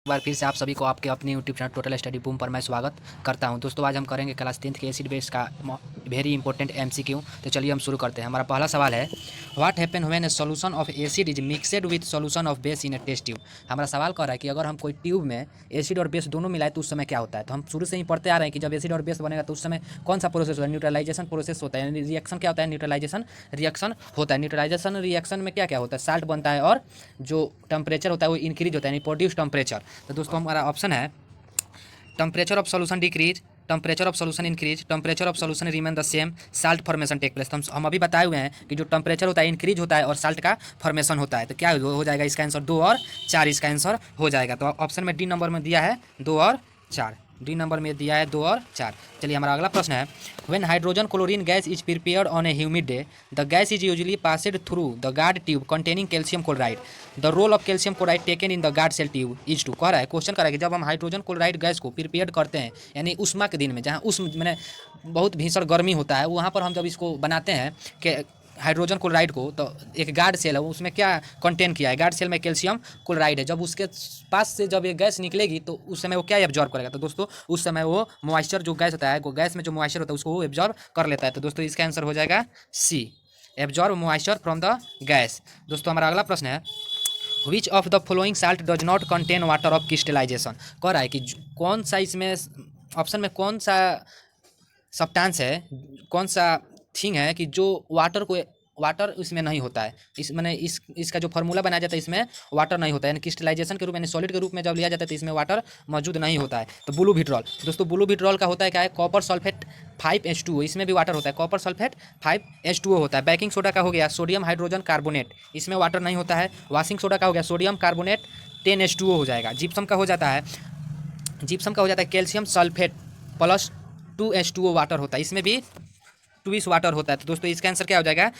एक बार फिर से आप सभी को आपके अपने YouTube channel total study boom पर मैं स्वागत करता हूं। दोस्तों आज हम करेंगे क्लास 10th के एसिड बेस का वेरी इंपॉर्टेंट एमसीक्यू। तो चलिए हम शुरू करते हैं। हमारा पहला सवाल है, what happen when a solution of acid is mixed with solution of base in a test tube. हमारा सवाल कह रहा है कि अगर हम कोई ट्यूब में एसिड और बेस दोनों मिलाए तो उस समय क्या होता है। तो हम शुरू से ही पढ़ते आ रहे हैं कि जब एसिड और बेस बनेगा तो उस समय कौन सा प्रोसेस होता है, न्यूट्रलाइजेशन प्रोसेस होता है। रिएक्शन क्या होता है, न्यूट्रलाइजेशन रिएक्शन होता है। न्यूट्रलाइजेशन रिएक्शन में क्या क्या होता है, साल्ट बनता है और जो टेम्परेचर होता है वो इंक्रीज होता है, यानी प्रोड्यूस टेम्परेचर। तो दोस्तों हमारा ऑप्शन है temperature of solution decrease, temperature of solution increase, temperature of solution remain the same, salt formation take place. तो हम अभी बताए हुए हैं कि जो टेम्परेचर होता है इंक्रीज होता है और साल्ट का फॉर्मेशन होता है। तो क्या हो जाएगा इसका आंसर 2 और 4 इसका आंसर हो जाएगा। तो ऑप्शन में डी नंबर में दिया है 2 और 4, डी नंबर में दिया है 2 और 4। चलिए हमारा अगला प्रश्न है, when hydrogen chlorine gas is prepared on a humid day the gas is usually passed through the guard tube containing calcium chloride, the role of calcium chloride taken in the guard cell tube is to. कह रहा है, question कर रहा है कि जब हम hydrogen chloride gas को प्रिपेयर करते हैं यानी उष्मा के दिन में, जहाँ उष्म मैंने बहुत भीषण गर्मी होता है, वहाँ पर हम जब इसको बनाते हैं कि हाइड्रोजन क्लोराइड को, तो एक गार्ड सेल है उसमें क्या कंटेन किया है, गार्ड सेल में कैल्शियम क्लोराइड है। जब उसके पास से जब ये गैस निकलेगी तो उस समय वो क्या एब्जॉर्ब करेगा। तो दोस्तों उस समय वो मॉइस्चर जो गैस होता है, गैस में जो मॉइस्चर होता है उसको वो एब्जॉर्ब कर लेता है। तो दोस्तों इसका आंसर हो जाएगा C, absorb moisture from the gas. दोस्तों हमारा अगला प्रश्न है, which of the following salt does not contain water of crystallisation. कह रहा है कि कौन सा इसमें ऑप्शन में कौन सा सब्सटेंस है, कौन सा थिंग है कि जो वाटर इसमें नहीं होता है। इस मैंने इसका जो फार्मूला बनाया जाता है इसमें वाटर नहीं होता है, यानी क्रिस्टलाइजेशन के रूप में, यानी सॉलिड के रूप में जब लिया जाता है तो इसमें वाटर मौजूद नहीं होता है। तो ब्लू विट्रॉल, दोस्तों ब्लू विट्रॉल का होता है क्या है, कॉपर सल्फेट 5H2O, इसमें भी वाटर होता है, कॉपर सल्फेट 5H2O होता है। बेकिंग सोडा का हो गया सोडियम हाइड्रोजन कार्बोनेट, इसमें वाटर नहीं होता है। वॉशिंग सोडा का हो गया सोडियम कार्बोनेट 10H2O हो जाएगा। जिप्सम का हो जाता है, calcium sulphate plus 2H2O water होता है, इसमें भी 2 वाटर होता है। तो दोस्तों इसका आंसर क्या हो जाएगा,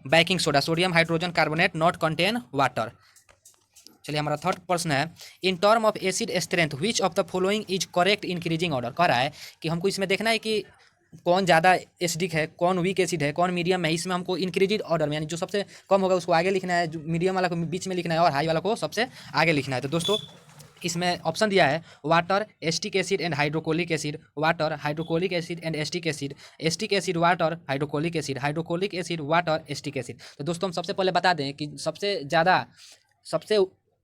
baking soda sodium hydrogen carbonate not contain water. चलिए हमारा थर्ड प्रश्न है, in term of acid strength which of the following is correct increasing order. कह रहा है कि हमको इसमें देखना है कि कौन ज़्यादा एसिडिक है, कौन वीक एसिड है, कौन मीडियम है। इसमें हमको इंक्रीजिड ऑर्डर में, यानी जो सबसे कम होगा उसको आगे लिखना है, जो मीडियम वाला को बीच में लिखना है और हाई वाला को सबसे आगे लिखना है। तो दोस्तों इसमें ऑप्शन दिया है water, acetic acid and hydrochloric acid, water, hydrochloric acid and acetic acid, acetic acid water, hydrochloric acid, hydrochloric acid water, acetic acid. तो दोस्तों हम सबसे पहले बता दें कि सबसे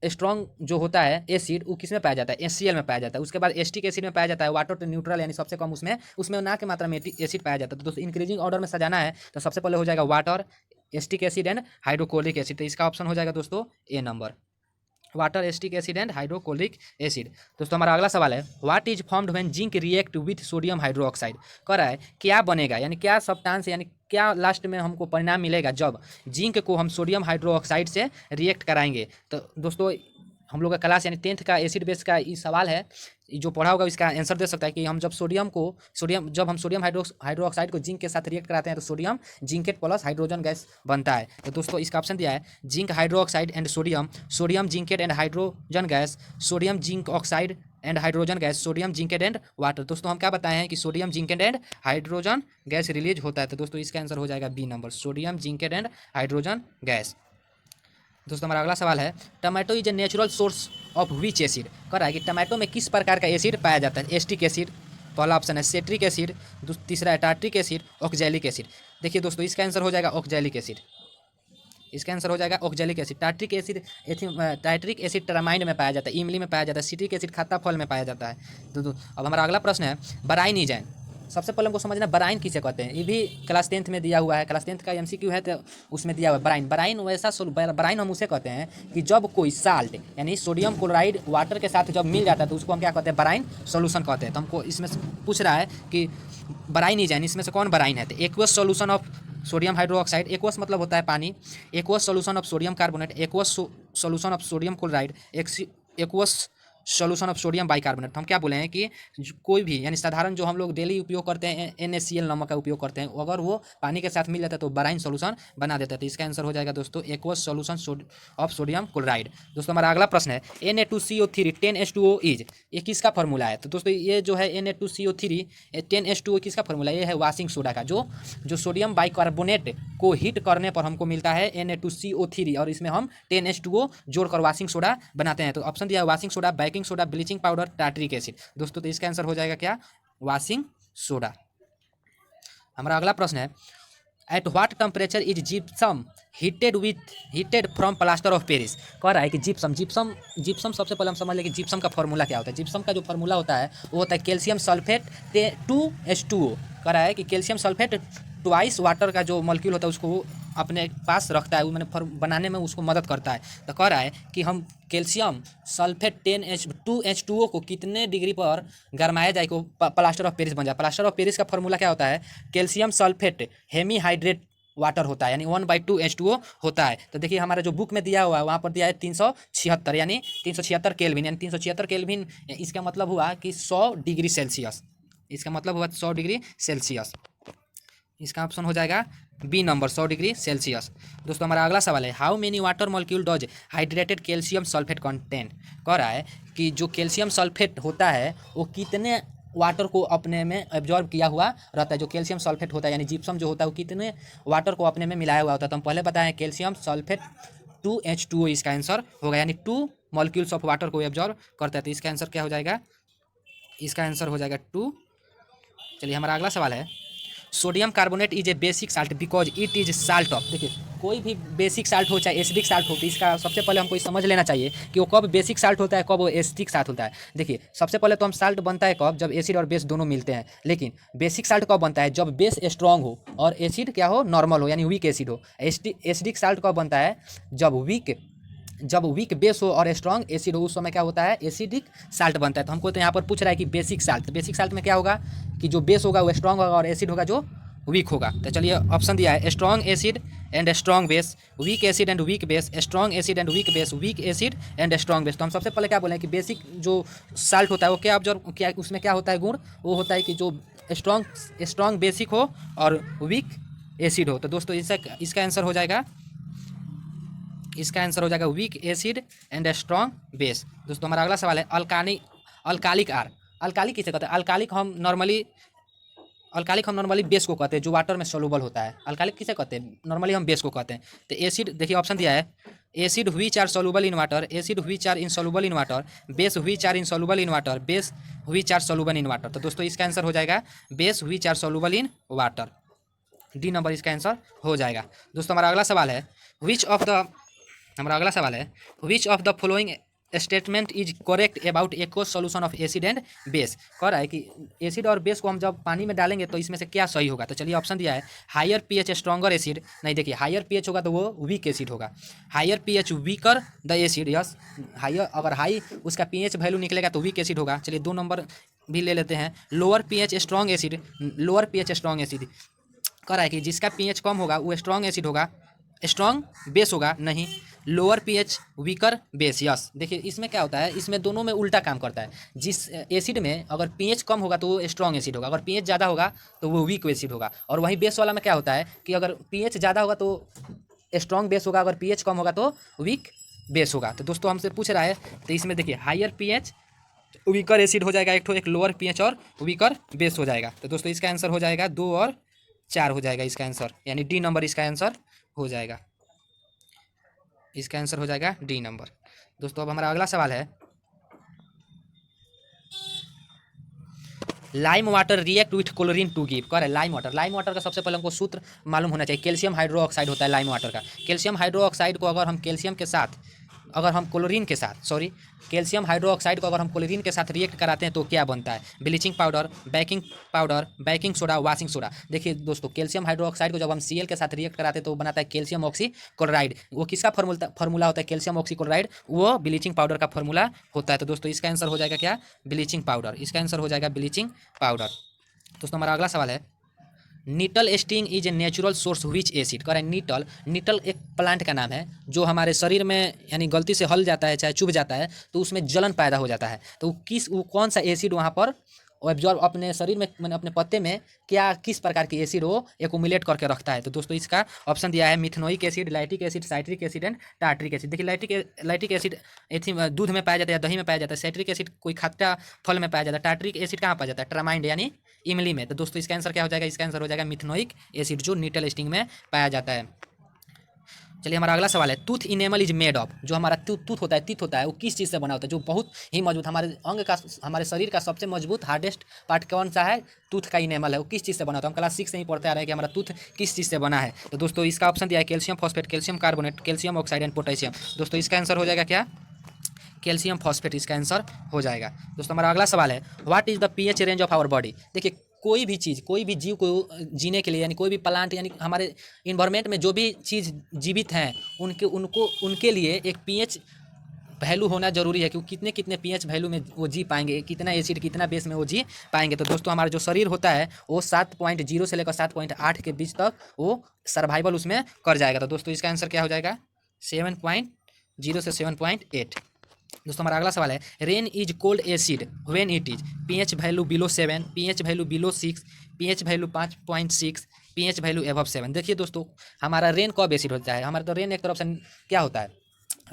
स्ट्रॉन्ग जो होता है एसिड वो किस में पाया जाता है, HCl में पाया जाता है। उसके बाद एस्टिक एसिड में पाया जाता है, वाटर तो न्यूट्रल यानी सबसे कम उसमें ना की मात्रा में एसिड पाया जाता है। तो दोस्तों इंक्रीजिंग ऑर्डर में सजाना है तो सबसे पहले हो जाएगा water, acetic acid and hydrochloric acid. तो इसका ऑप्शन हो जाएगा दोस्तों A number, water, acetic acid and hydrochloric acid. दोस्तों हमारा अगला सवाल है, what is formed when zinc react with sodium hydroxide. कह रहा है क्या बनेगा, यानी क्या सब्सटेंस, यानी क्या लास्ट में हमको परिणाम मिलेगा जब जिंक को हम सोडियम हाइड्रोक्साइड से रिएक्ट कराएंगे। तो दोस्तों हम लोग का क्लास यानी 10th का एसिड बेस का ये सवाल है, जो पढ़ा होगा इसका आंसर दे सकता है कि हम जब जब हम सोडियम हाइड्रोक्साइड को जिंक के साथ रिएक्ट कराते हैं तो sodium zincate plus hydrogen gas बनता है। तो दोस्तों इसका ऑप्शन दिया है zinc hydroxide and sodium, sodium zincate and hydrogen gas, sodium zinc oxide and hydrogen gas, sodium zincate and water. दोस्तों हम क्या बताए हैं कि sodium zincate and hydrogen gas release होता है। तो दोस्तों इसका आंसर हो जाएगा B number, sodium zincate and hydrogen gas. दोस्तों हमारा अगला सवाल है, tomato is a natural source of which acid. कह रहा है कि टमाटो में किस प्रकार का एसिड पाया जाता है। एस्टिक एसिड, पहला ऑप्शन है सेट्रिक एसिड, तीसरा है टार्ट्रिक एसिड, ऑक्जेलिक एसिड। देखिए दोस्तों इसका आंसर हो जाएगा ऑक्जेलिक एसिड, इसका आंसर हो जाएगा ऑक्जेलिक एसिड। टार्ट्रिक एसिड टरामाइड में पाया जाता है, इमली में पाया जाता है, सिट्रिक एसिड खट्टा फल में पाया जाता है। तो अब हमारा अगला प्रश्न है, बराइन इजैन। सबसे पहले हमको समझना बराइन किसे कहते हैं, ये भी क्लास 10th में दिया हुआ है, क्लास 10th का MCQ है तो उसमें दिया हुआ है। बराइन हम उसे कहते हैं कि जब कोई साल्ट यानी सोडियम क्लोराइड वाटर के साथ जब मिल जाता है तो उसको हम क्या कहते हैं, बराइन सोल्यूशन कहते हैं। तो हमको इसमें पूछ रहा है कि बराइन इजैन इसमें से कौन बराइन है। तो aqueous solution of sodium hydroxide, aqueous मतलब होता है पानी, aqueous solution of sodium carbonate, aqueous solution of sodium chloride, aqueous solution of sodium bicarbonate. तो हम क्या बोले हैं कि कोई भी यानी साधारण जो हम लोग डेली उपयोग करते हैं NaCl नमक का उपयोग करते हैं, अगर वो पानी के साथ मिल जाता है तो बराइन सोल्यूशन बना देता है। तो इसका आंसर हो जाएगा दोस्तों aqueous solution of sodium chloride. दोस्तों हमारा अगला प्रश्न है, Na2CO3 10H2O इज, ये किसका फॉर्मूला है। तो दोस्तों ये जो है Na2CO3 10H2O किसका फॉर्मूला, ये है वॉशिंग सोडा का, जो सोडियम बाइकार्बोनेट को हीट करने पर हमको मिलता है Na2CO3 और इसमें हम 10H2O जोड़कर वॉशिंग सोडा बनाते हैं। तो ऑप्शन दिया है washing soda, baking soda, bleaching powder, tartaric acid. दोस्तों तो इसका आंसर हो जाएगा क्या, वॉशिंग सोडा। हमारा अगला प्रश्न है, at what temperature is gypsum heated from plaster of Paris. कह रहा है कि जिप्सम सबसे पहले हम समझ लें कि जिप्सम का फॉर्मूला क्या होता है। जिप्सम का जो फॉर्मूला होता है वो होता है कैल्शियम सल्फेट 2H2O। कह रहा है कि कैल्शियम सल्फेट ट्वाइस वाटर का जो मॉलिक्यूल होता है उसको वो अपने पास रखता है, वो मैंने बनाने में उसको मदद करता है। तो कह रहा है कि हम कैल्शियम सल्फेट 2H2O को कितने डिग्री पर गरमाया जाए को प्लास्टर ऑफ पेरिस बन जाए। प्लास्टर ऑफ पेरिस का फॉर्मूला क्या होता है, कैल्शियम सल्फेट हेमीहाइड्रेट वाटर होता है, यानी 1/2H2O होता है। तो देखिए हमारा जो बुक में दिया हुआ है वहाँ पर दिया है 376, यानी 376 केल्विन, यानी 376 केल्विन। इसका मतलब हुआ कि 100 डिग्री सेल्सियस। इसका मतलब हुआ 100 डिग्री सेल्सियस। इसका ऑप्शन हो जाएगा बी नंबर, 100 डिग्री सेल्सियस। दोस्तों हमारा अगला सवाल है, how many water molecule does hydrated calcium sulphate content. कह रहा है कि जो कैल्शियम सल्फेट होता है वो कितने वाटर को अपने में एब्जॉर्ब किया हुआ रहता है। जो कैल्शियम सल्फेट होता है यानी जिप्सम जो होता है वो कितने वाटर को अपने में मिलाया हुआ होता है। तो हम पहले बताएं कैल्शियम सल्फेट 2H2O इसका आंसर होगा, यानी 2 मॉलिक्यूल्स ऑफ वाटर को एब्जॉर्ब करता है। तो इसका आंसर क्या हो जाएगा, इसका आंसर हो जाएगा 2। चलिए हमारा अगला सवाल है, sodium carbonate is a basic salt because it is salt of. देखिए कोई भी बेसिक साल्ट हो चाहे एसिडिक साल्ट हो, तो इसका सबसे पहले हमको समझ लेना चाहिए कि वो कब बेसिक साल्ट होता है, कब वो एसिडिक साल्ट होता है। देखिए सबसे पहले तो हम साल्ट बनता है कब, जब एसिड और बेस दोनों मिलते हैं। लेकिन बेसिक साल्ट कब बनता है, जब बेस स्ट्रॉन्ग हो और एसिड क्या हो, नॉर्मल हो, यानी वीक एसिड हो। एसिडिक साल्ट कब बनता है, जब वीक बेस हो और स्ट्रॉन्ग एसिड हो, उस समय क्या होता है, एसिडिक साल्ट बनता है। तो हमको तो यहाँ पर पूछ रहा है कि बेसिक साल्ट, बेसिक साल्ट में क्या होगा कि जो बेस होगा वो स्ट्रॉन्ग होगा और एसिड होगा जो वीक होगा। तो चलिए ऑप्शन दिया है, strong acid and strong base, weak acid and weak base, strong acid and weak base, weak acid and strong base. तो हम सबसे पहले क्या बोलें कि बेसिक जो साल्ट होता है वो क्या ऑब्जर्व क्या, उसमें क्या होता है गुण, वो होता है कि जो स्ट्रॉन्ग बेसिक हो और वीक एसिड हो। तो दोस्तों इसका आंसर हो जाएगा, इसका आंसर हो जाएगा weak acid and strong base. दोस्तों हमारा अगला सवाल है, अल्कालिक आर। अल्कालिक किसे कहते हैं, अल्कालिक हम नॉर्मली बेस को कहते हैं जो वाटर में सोलूबल होता है। अल्कालिक किसे कहते हैं, नॉर्मली हम बेस को कहते हैं। तो एसिड, देखिए ऑप्शन दिया है, acid which are soluble in water, acid which are insoluble in water, base which are insoluble in water, base which are soluble in water. तो दोस्तों इसका आंसर हो जाएगा base which are soluble in water, D number इसका answer हो जाएगा। दोस्तों हमारा अगला सवाल है, which of the following statement is correct about aqueous solution of acid and base. कह रहा है कि एसिड और बेस को हम जब पानी में डालेंगे तो इसमें से क्या सही होगा। तो चलिए ऑप्शन दिया है, हायर पीएच स्ट्रॉन्गर एसिड, नहीं देखिए हायर पीएच होगा तो वो वीक एसिड होगा, higher pH weaker the acid, yes higher, अगर हाई उसका पीएच वैल्यू निकलेगा तो वीक एसिड होगा। चलिए 2 नंबर भी ले लेते हैं, lower pH strong acid, lower pH strong acid. कह रहा है कि जिसका पीएच कम होगा वो स्ट्रॉन्ग एसिड होगा, स्ट्रॉन्ग बेस होगा, नहीं lower pH weaker base, yes. देखिए इसमें क्या होता है, इसमें दोनों में उल्टा काम करता है। जिस एसिड में अगर पीएच कम होगा तो वो स्ट्रॉन्ग एसिड होगा, अगर पीएच ज़्यादा होगा तो वो वीक एसिड होगा। और वहीं बेस वाला में क्या होता है कि अगर पीएच ज़्यादा होगा तो स्ट्रॉन्ग बेस होगा, अगर पीएच कम होगा तो वीक बेस होगा। तो दोस्तों हमसे पूछ रहा है, तो इसमें देखिए हायर पीएच वीकर एसिड हो जाएगा एक लोअर पीएच और वीकर बेस हो जाएगा। तो दोस्तों इसका आंसर हो जाएगा 2 और 4 हो जाएगा इसका आंसर, यानी डी नंबर इसका आंसर हो जाएगा, इसका आंसर हो जाएगा डी नंबर। दोस्तों अब हमारा अगला सवाल है, lime water react with chlorine to give. कह रहे लाइम वाटर का सबसे पहले हमको सूत्र मालूम होना चाहिए, कैल्शियम हाइड्रोक्साइड होता है लाइम वाटर का। कैल्शियम हाइड्रोक्साइड को अगर हम कैल्शियम हाइड्रोक्साइड को अगर हम क्लोरीन के साथ रिएक्ट कराते हैं तो क्या बनता है, bleaching powder, baking soda, washing soda. देखिए दोस्तों कैल्शियम हाइड्रोक्साइड को जब हम Cl के साथ रिएक्ट कराते हैं तो बनाता है कैल्शियम ऑक्सीक्लोराइड। वो किसका फार्मूला होता है, कैल्शियम ऑक्सीक्लोराइड, वो ब्लीचिंग पाउडर का फार्मूला होता है। तो दोस्तों इसका आंसर हो जाएगा क्या, ब्लीचिंग पाउडर, इसका आंसर हो जाएगा ब्लीचिंग पाउडर। दोस्तों हमारा अगला सवाल है, nettle sting is a natural source which acid. कह रहे हैं नीटल एक प्लांट का नाम है जो हमारे शरीर में यानी गलती से हल जाता है चाहे चुभ जाता है तो उसमें जलन पैदा हो जाता है। तो वो कौन सा एसिड वहाँ पर एब्जॉर्ब अपने शरीर में, मैंने अपने पत्ते में किस प्रकार की एसिड वो एकुमुलेट करके रखता है। तो दोस्तों इसका ऑप्शन दिया है, methanoic acid, lactic acid, citric acid and tartaric acid. देखिए लैक्टिक एसिड दूध में पाया जाता है, दही में पाया जाता है, साइट्रिक एसिड कोई खट्टा फल में पाया जाता है, टार्ट्रिक एसिड कहाँ पाया जाता है, ट्रामाइड यानी इमली में। तो दोस्तों इसका आंसर क्या हो जाएगा, इसका आंसर हो जाएगा मिथेनोइक एसिड जो नीटल स्टिंग में पाया जाता है। चलिए हमारा अगला सवाल है, tooth enamel is made of, जो हमारा टूथ होता है, टीथ होता है, वो किस चीज़ से बना होता है, जो बहुत ही मजबूत, हमारे अंग का, हमारे शरीर का सबसे मजबूत हार्डेस्ट पार्ट कौन सा है, टूथ का इनेमल है, वो किस चीज़ से बना होता है। हम क्लास 6 से ही पढ़ते आ रहे हैं कि हमारा टूथ किस चीज़ से बना है। तो दोस्तों इसका ऑप्शन दिया है calcium phosphate, calcium carbonate, calcium oxide and potassium. दोस्तों इसका आंसर हो जाएगा क्या, कैल्शियम फॉस्फेट इसका आंसर हो जाएगा। दोस्तों हमारा अगला सवाल है, what is the pH range of our body. देखिए कोई भी चीज़, कोई भी जीव को जीने के लिए, यानी कोई भी प्लांट, यानी हमारे इन्वायरमेंट में जो भी चीज़ जीवित हैं उनके लिए एक पीएच वैल्यू होना जरूरी है कि वो कितने कितने पीएच वैल्यू में वो जी पाएंगे, कितना एसिड कितना बेस में वो जी पाएंगे। तो दोस्तों हमारा जो शरीर होता है वो 7.0 से लेकर 7.8 के बीच तक वो सर्वाइवल उसमें कर जाएगा। तो दोस्तों इसका आंसर क्या हो जाएगा, 7.0 से 7.8। दोस्तों हमारा अगला सवाल है, rain is cold acid when it is pH value below 7, pH value below 6, pH value 5.6, pH value above 7। देखिए दोस्तों हमारा रेन कब एसिड होता है, हमारा तो रेन एक तरफ से क्या होता है,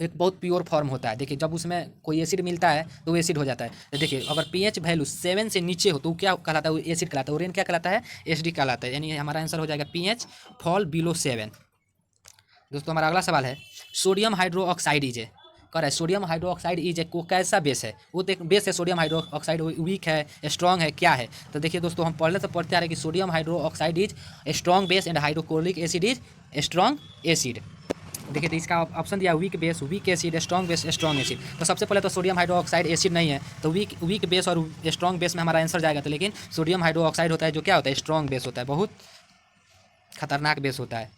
एक बहुत प्योर फॉर्म होता है। देखिए जब उसमें कोई एसिड मिलता है तो वो एसिड हो जाता है। तो देखिए अगर पीएच वैल्यू 7 से नीचे हो तो वो क्या कहलाता है, वो एसिड कहलाता है, वो रेन क्या कहलाता है, एसिड कहलाता है। यानी हमारा आंसर हो जाएगा पीएच फॉल बिलो 7। दोस्तों हमारा अगला सवाल है, सोडियम हाइड्रो ऑक्साइड इज कह रहा है, सोडियम हाइड्रो ऑक्साइड इज को कैसा बेस है, वो तो बेस है सोडियम हाइड्रो ऑक्साइड, वीक है, स्ट्रॉन्ग है, क्या है। तो देखिए दोस्तों हम पहले तो पढ़ते आ रहे हैं कि sodium hydro oxide is strong base and hydrochloric acid is strong acid. देखिए तो इसका ऑप्शन दिया weak base, weak acid, strong base, strong acid. तो सबसे पहले तो सोडियम हाइड्रो ऑक्साइड एसिड नहीं है, तो वीक बेस और स्ट्रॉन्ग बेस में हमारा आंसर जाएगा। तो लेकिन सोडियम हाइड्रो ऑक्साइड होता है जो क्या होता है, स्ट्रॉन्ग बेस होता है, बहुत खतरनाक बेस होता है।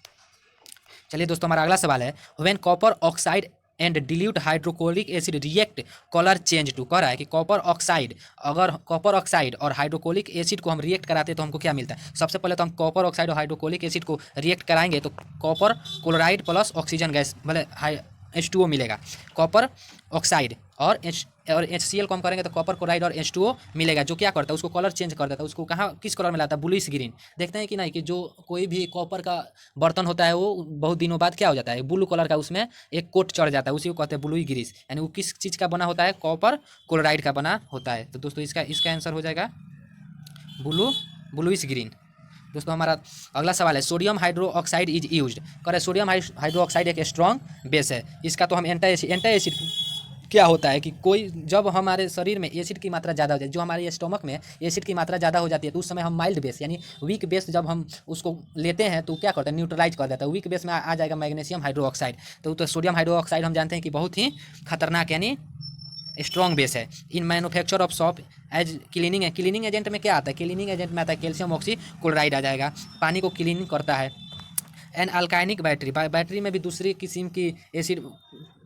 चलिए दोस्तों हमारा अगला सवाल है, when copper oxide and dilute hydrochloric acid react colour change to, कह रहा है कि कॉपर ऑक्साइड, अगर कॉपर ऑक्साइड और हाइड्रोक्लोरिक एसिड को हम रिएक्ट कराते हैं तो हमको क्या मिलता है। सबसे पहले तो हम कॉपर ऑक्साइड और हाइड्रोक्लोरिक एसिड को रिएक्ट कराएंगे तो copper chloride plus oxygen gas मतलब H2O मिलेगा। कॉपर ऑक्साइड और HCl को हम करेंगे तो कॉपर क्लोराइड और H2O मिलेगा, जो क्या करता है उसको कलर चेंज कर देता है, उसको कहाँ किस कलर में लाता है, ब्लूइश ग्रीन। देखते हैं कि नहीं कि जो कोई भी कॉपर का बर्तन होता है वो बहुत दिनों बाद क्या हो जाता है, ब्लू कलर का उसमें एक कोट चढ़ जाता है, उसी को कहते हैं ब्लू ग्रीस। यानी वो किस चीज़ का बना होता है, कॉपर क्लोराइड का बना होता है। तो दोस्तों इसका आंसर हो जाएगा ब्लूइश ग्रीन। दोस्तों हमारा अगला सवाल है, sodium hydro oxide is used, कह रहे सोडियम हाइड्रो ऑक्साइड एक स्ट्रॉन्ग बेस है। इसका तो हम एंटी एसिड क्या होता है कि कोई जब हमारे शरीर में एसिड की मात्रा ज़्यादा हो जाती है, जो हमारे स्टोमक में एसिड की मात्रा ज़्यादा हो जाती है तो उस समय हम माइल्ड बेस यानी वीक बेस जब हम उसको लेते हैं तो क्या करता है, न्यूट्रलाइज कर देता है। वीक बेस में आ जाएगा मैग्नीशियम हाइड्रो ऑक्साइड। तो सोडियम हाइड्रो ऑक्साइड हम जानते हैं कि बहुत ही खतरनाक यानी स्ट्रॉन्ग बेस है। In manufacture of soap as cleaning agent में क्या आता है, क्लीनिंग एजेंट में आता है कैल्शियम ऑक्सी क्लोराइड आ जाएगा, पानी को क्लीनिंग करता है। एन अल्काइनिक बैटरी में भी दूसरी किस्म की एसिड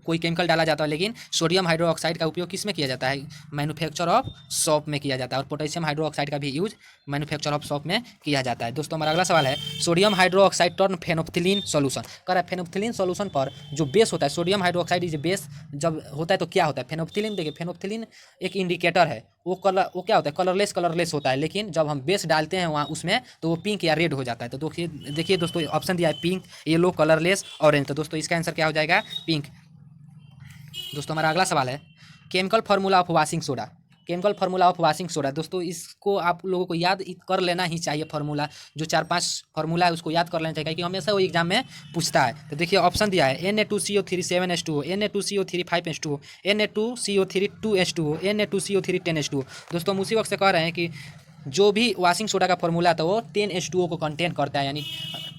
कोई केमिकल डाला जाता है, लेकिन सोडियम हाइड्रो ऑक्साइड का उपयोग किस में किया जाता है, मैन्युफैक्चर ऑफ सॉप में किया जाता है। और पोटेशियम हाइड्रो ऑक्साइड का भी यूज मैन्युफैक्चर ऑफ सॉप में किया जाता है। दोस्तों हमारा अगला सवाल है, sodium hydroxide turn phenolphthalein solution, कह रहा है फेनोप्थिलीन सॉल्यूशन पर जो बेस होता है, sodium hydro oxide is base जब होता है तो क्या होता है, फेनोप्थिलीन। देखिए फेनोप्थिलीन एक इंडिकेटर है, वो क्या होता है, कलरलेस होता है, लेकिन जब हम बेस डालते हैं वहाँ उसमें तो वो पिंक या रेड हो जाता है। तो देखिए दोस्तों ऑप्शन दिया है पिंक, येलो, कलरलेस, ऑरेंज। तो दोस्तों इसका आंसर क्या हो जाएगा, पिंक। दोस्तों हमारा अगला सवाल है, chemical formula of washing soda, chemical formula of washing soda. दोस्तों इसको आप लोगों को याद कर लेना ही चाहिए, फार्मूला जो 4-5 फार्मूला है उसको याद कर लेना चाहिए, क्योंकि हमेशा वो एग्जाम में पूछता है। तो देखिए ऑप्शन दिया है Na2CO3 7H2O, Na2CO3 5H2O, Na2CO3 2H2O, Na2CO3 10H2O। दोस्तों हम उसी वक्त से कह रहे हैं कि जो भी वाशिंग सोडा का फार्मूला था वो 10H2O को कंटेन करता है, यानी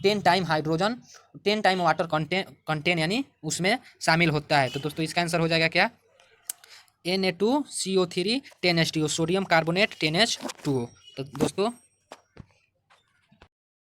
10 time hydrogen 10 time water contain यानी उसमें शामिल होता है। तो दोस्तों इसका आंसर हो जाएगा क्या, Na2CO3 10H2O, sodium carbonate 10H2O। तो दोस्तों